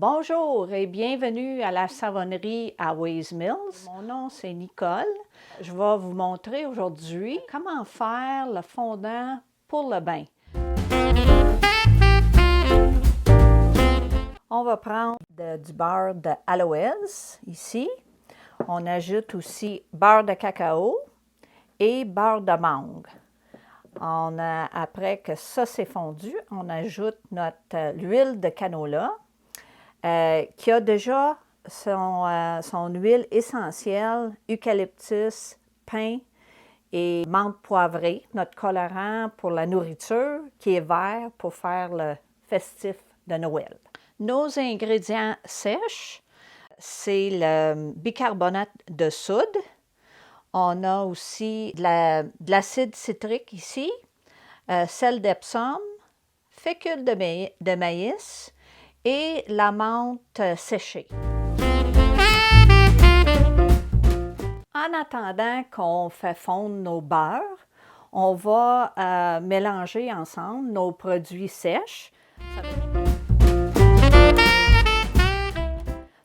Bonjour et bienvenue à la savonnerie à Ways Mills. Mon nom c'est Nicole. Je vais vous montrer aujourd'hui comment faire le fondant pour le bain. On va prendre du beurre d'aloès ici. On ajoute aussi beurre de cacao et beurre de mangue. Après que ça c'est fondu, on ajoute l'huile de canola. Qui a déjà son huile essentielle, eucalyptus, pin et menthe poivrée, notre colorant pour la nourriture qui est vert pour faire le festif de Noël. Nos ingrédients sèches, c'est le bicarbonate de soude. On a aussi de l'acide citrique ici, sel d'Epsom, fécule de maïs, et la menthe séchée. En attendant qu'on fait fondre nos beurres, on va mélanger ensemble nos produits sèches.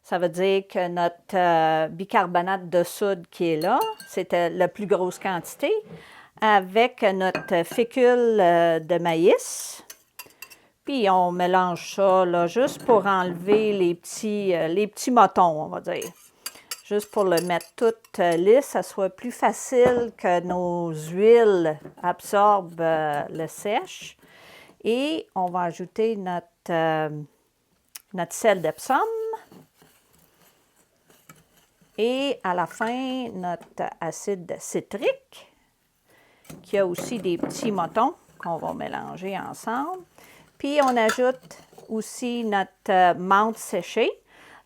Ça veut dire que notre bicarbonate de soude qui est là, c'était la plus grosse quantité, avec notre fécule de maïs. Puis on mélange ça là, juste pour enlever les petits motons, on va dire. Juste pour le mettre tout lisse, ça soit plus facile que nos huiles absorbent le sèche. Et on va ajouter notre sel d'Epsom. Et à la fin, notre acide citrique, qui a aussi des petits motons qu'on va mélanger ensemble. Puis, on ajoute aussi notre menthe séchée.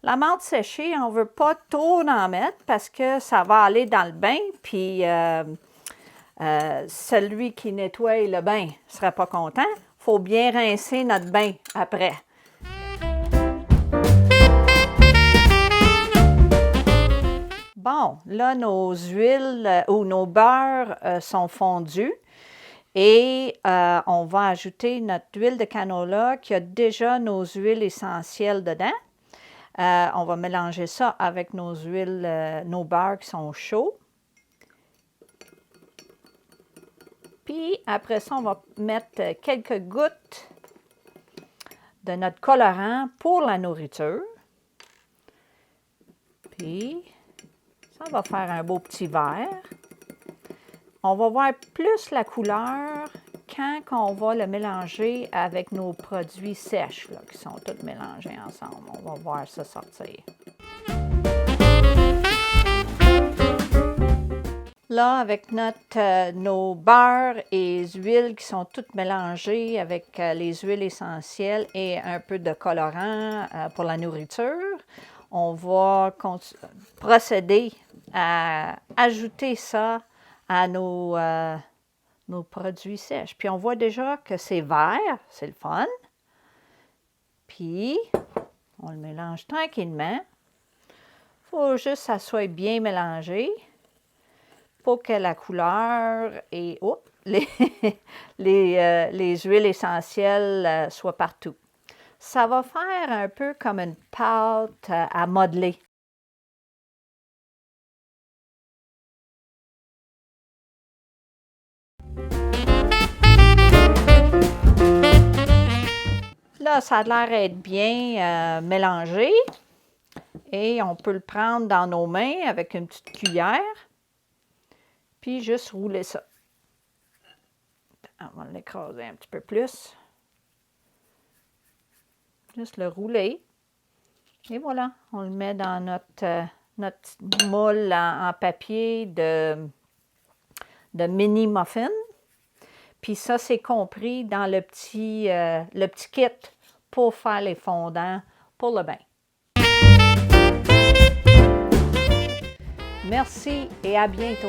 La menthe séchée, on ne veut pas trop en mettre parce que ça va aller dans le bain. Puis, celui qui nettoie le bain ne sera pas content. Il faut bien rincer notre bain après. Bon, là, nos huiles ou nos beurres sont fondus. Et on va ajouter notre huile de canola qui a déjà nos huiles essentielles dedans. On va mélanger ça avec nos huiles, nos beurres qui sont chauds. Puis après ça, on va mettre quelques gouttes de notre colorant pour la nourriture. Puis ça va faire un beau petit verre. On va voir plus la couleur quand on va le mélanger avec nos produits sèches, là, qui sont tous mélangés ensemble. On va voir ça sortir. Là, avec nos beurres et huiles qui sont toutes mélangées avec les huiles essentielles et un peu de colorant pour la nourriture, on va procéder à ajouter ça à nos produits sèches. Puis on voit déjà que c'est vert, c'est le fun. Puis on le mélange tranquillement. Il faut juste que ça soit bien mélangé pour que la couleur et les huiles essentielles soient partout. Ça va faire un peu comme une pâte à modeler. Là, ça a l'air d'être bien mélangé et on peut le prendre dans nos mains avec une petite cuillère puis juste rouler ça. On va l'écraser un petit peu plus. Juste le rouler. Et voilà, on le met dans notre moule en papier de mini muffin. Puis ça, c'est compris dans le petit kit pour faire les fondants pour le bain. Merci et à bientôt.